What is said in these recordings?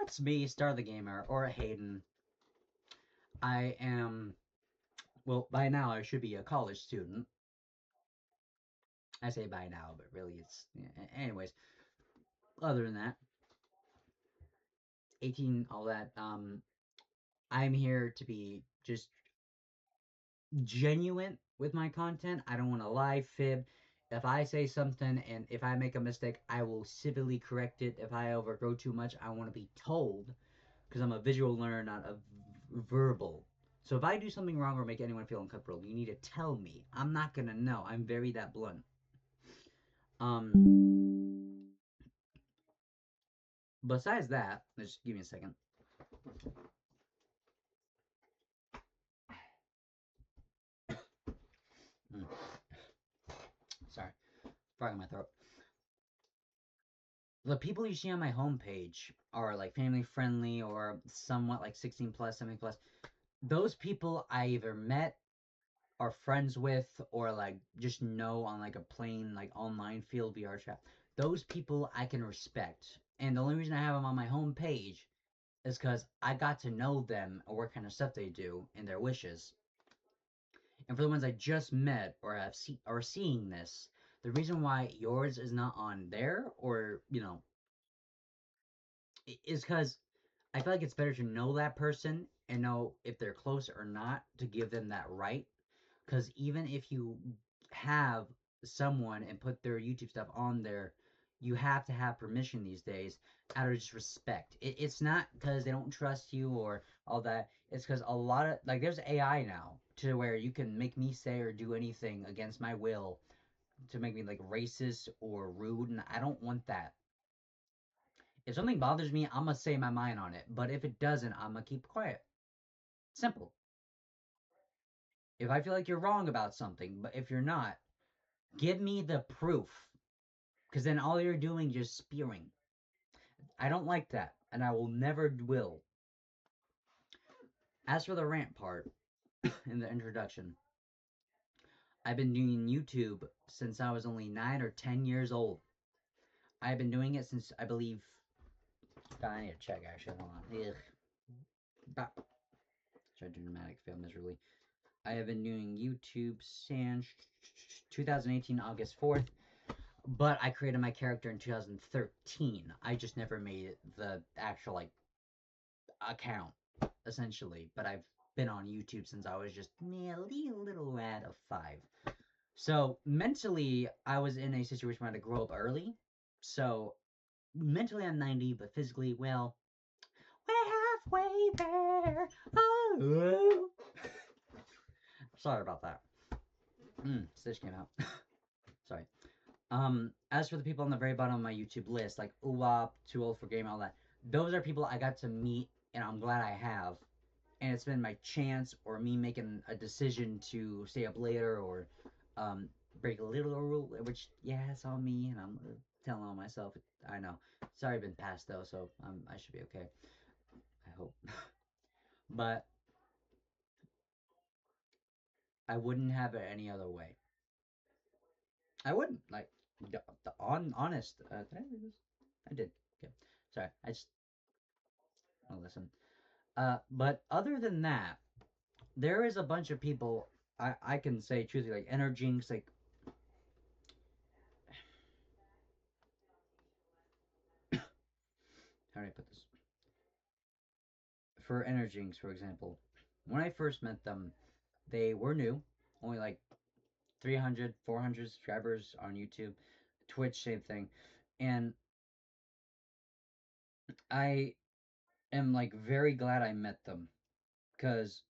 It's me, Star the Gamer, or Hayden. I am, well, by now I should be a college student. I say by now, but really it's, anyways, other than that, 18, all that, I'm here to be just genuine with my content. I don't want to lie, fib. If I say something and if I make a mistake, I will civilly correct it. If I overgrow too much, I want to be told because I'm a visual learner, not a verbal. So if I do something wrong or make anyone feel uncomfortable, you need to tell me. I'm not gonna know. I'm very that blunt. Um. Besides that, just give me a second. Mm, sorry, frog in my throat. The people you see on my homepage are like family friendly or somewhat like 16 plus, 17 plus. Those people I either met, are friends with, or like just know on like a plain like online field VR chat. Those people I can respect, and the only reason I have them on my homepage is because I got to know them or what kind of stuff they do and their wishes. And for the ones I just met or have are seeing this, the reason why yours is not on there or is because I feel like it's better to know that person and know if they're close or not to give them that right. Because even if you have someone and put their YouTube stuff on there, you have to have permission these days out of just respect. It's not because they don't trust you or all that. It's because a lot of, like, there's AI now to where you can make me say or do anything against my will to make me, like, racist or rude, and I don't want that. If something bothers me, I'm gonna say my mind on it. But if it doesn't, I'm gonna keep quiet. Simple. If I feel like you're wrong about something, but if you're not, give me the proof. Because then all you're doing is just spewing. I don't like that, and I will never will. As for the rant part in the introduction, I've been doing YouTube since I was only 9 or 10 years old. I've been doing it since, I believe. God, I need to check actually. Hold on. Ugh. Bah. Tried to dramatic fail miserably. I have been doing YouTube since 2018, August 4th. But I created my character in 2013. I just never made it the actual like account essentially. But I've been on YouTube since I was just a little lad of 5. So mentally, I was in a situation where I had to grow up early. So mentally, I'm 90, but physically, well, we're halfway there. Oh. Sorry about that. Stitch came out. Sorry. As for the people on the very bottom of my YouTube list, like Uwap, Too Old for Game, all that, those are people I got to meet, and I'm glad I have. And it's been my chance or me making a decision to stay up later or um, break a little rule, which, yeah, it's on me, and I'm telling on myself. I know. It's already been passed, though, so I should be okay. I hope. But I wouldn't have it any other way. I wouldn't. Like, honest. Did I read this? I did. Okay. Sorry. I just. Oh, listen. But other than that, there is a bunch of people I can say truthfully, like Energinx, like how do I put this? For Energinx, for example, when I first met them, they were new, only like 300, 400 subscribers on YouTube, Twitch, same thing, and I am like very glad I met them because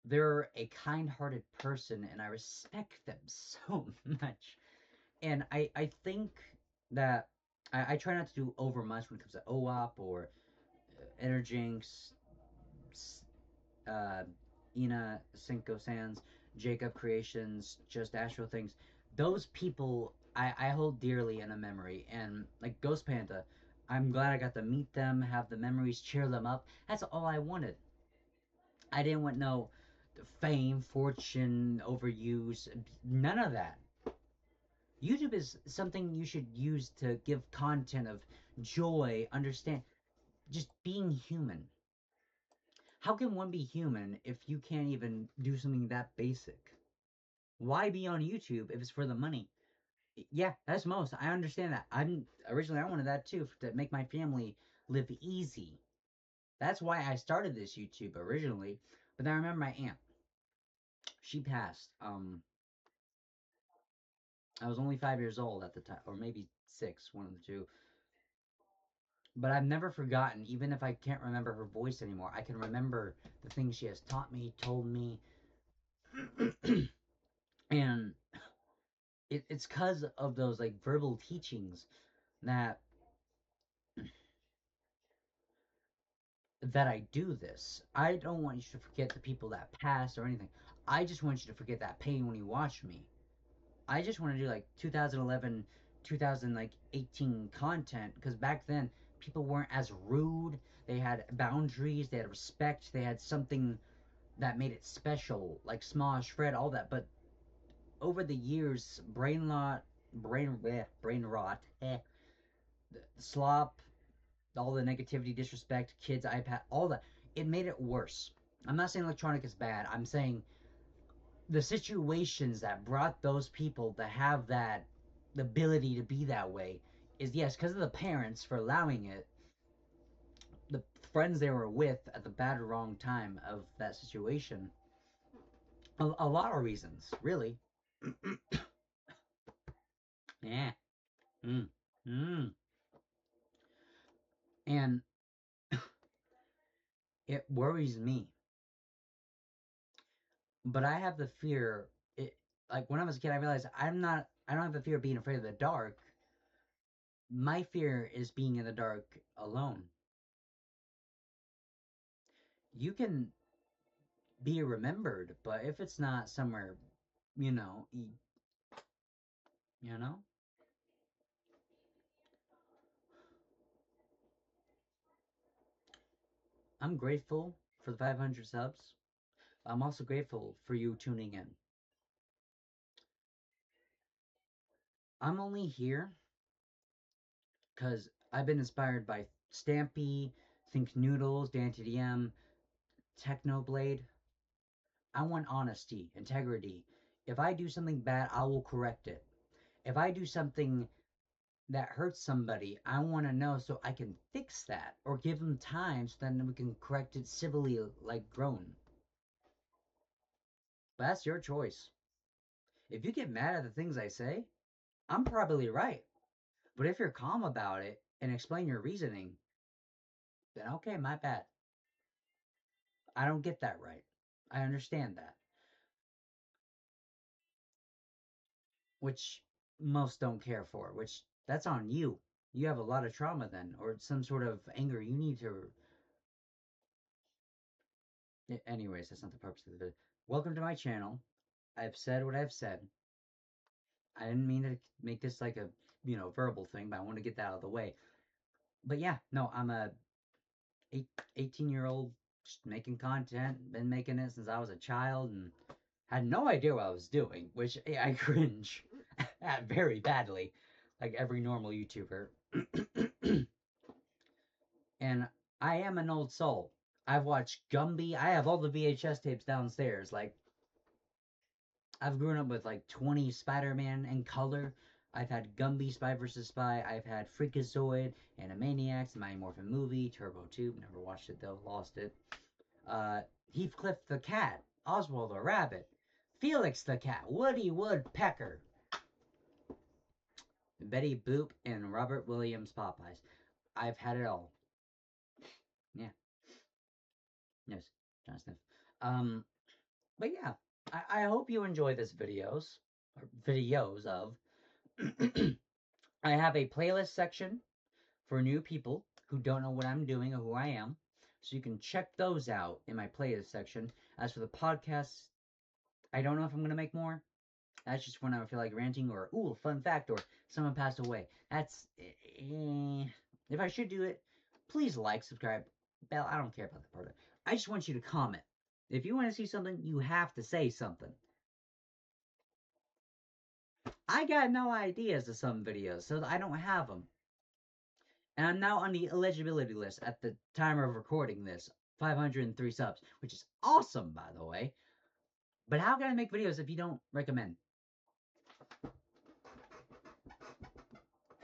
they're a kind-hearted person and I respect them so much. And I think that I try not to do over much when it comes to OOP or Energinx, uh, Ina Cinco Sands, Jacob Creations, Just Astro Things. Those people I hold dearly in a memory. And like Ghost Panda, I'm glad I got to meet them, have the memories, cheer them up. That's all I wanted. I didn't want no fame, fortune, overuse, none of that. YouTube is something you should use to give content of joy, understand. just being human. How can one be human if you can't even do something that basic? Why be on YouTube if it's for the money? Yeah, that's most. I understand that. I'm originally I wanted that too to make my family live easy. That's why I started this YouTube originally. But then I remember my aunt. She passed. I was only 5 years old at the time, or maybe six, one of the two. But I've never forgotten, even if I can't remember her voice anymore, I can remember the things she has taught me, told me, and it's because of those like verbal teachings that that I do this. I don't want you to forget the people that passed or anything. I just want you to forget that pain when you watch me. I just want to do like 2011, 2018 content because back then people weren't as rude. They had boundaries, they had respect, they had something that made it special, like Smosh, Fred, all that. But over the years, brain rot, slop, all the negativity, disrespect, kids, iPad, all that, it made it worse. I'm not saying electronic is bad. I'm saying the situations that brought those people to have that the ability to be that way is yes because of the parents for allowing it, the friends they were with at the bad or wrong time of that situation, a lot of reasons really. Yeah. mm. Mm. And it worries me, but I have the fear it, like when I was a kid I realized I don't have the fear of being afraid of the dark. My fear is being in the dark alone. You can be remembered, but if it's not somewhere, you know, you know, I'm grateful for the 500 subs. I'm also grateful for you tuning in. I'm only here because I've been inspired by Stampy, Think Noodles, Dan Technoblade. I want honesty, integrity. If I do something bad, I will correct it. If I do something that hurts somebody, I want to know so I can fix that or give them time so then we can correct it civilly, like grown. But that's your choice. If you get mad at the things I say, I'm probably right. But if you're calm about it and explain your reasoning, then okay, my bad. I don't get that right. I understand that. Which most don't care for, which that's on you. You have a lot of trauma then, or some sort of anger you need to. Anyways, that's not the purpose of the video. Welcome to my channel. I've said what I've said. I didn't mean to make this like a verbal thing, but I want to get that out of the way. But yeah, no, I'm a 18-year-old just making content. Been making it since I was a child and had no idea what I was doing, which I cringe at very badly, like every normal YouTuber. And I am an old soul. I've watched Gumby. I have all the VHS tapes downstairs. Like I've grown up with like 20 Spider-Man in color. I've had Gumby, Spy vs. Spy. I've had Freakazoid, Animaniacs, Mighty Morphin movie, Turbo Tube. Never watched it though, lost it. Heathcliff the cat, Oswald the rabbit, Felix the cat, Woody Woodpecker, Betty Boop, and Robert Williams Popeyes. I've had it all. Yeah. Yes, John Sniff. But yeah, I hope you enjoy this videos of. I have a playlist section for new people who don't know what I'm doing or who I am. So you can check those out in my playlist section. As for the podcasts, I don't know if I'm going to make more. That's just when I feel like ranting or, ooh, fun fact, or someone passed away. That's, if I should do it, please like, subscribe, bell. I don't care about that part of it. I just want you to comment. If you want to see something, you have to say something. I got no ideas to some videos, so I don't have them. And I'm now on the eligibility list at the time of recording this. 503 subs, which is awesome, by the way. But how can I make videos if you don't recommend?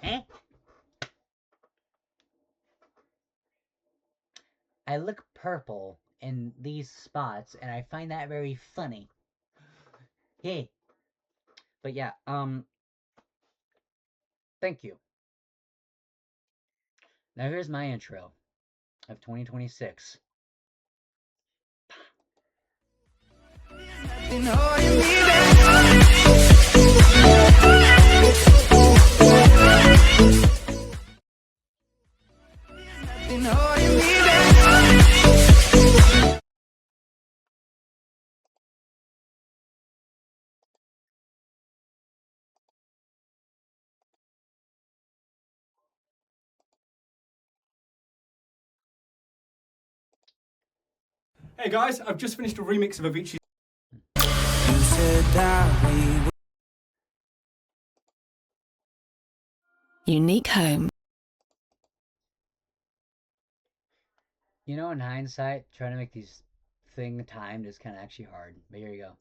Eh? I look purple in these spots, and I find that very funny. Hey. But yeah, thank you. Now here's my intro of 2026. Hey guys, I've just finished a remix of Avicii's. Unique home. You know, in hindsight, trying to make these thing timed is kind of actually hard. But here you go.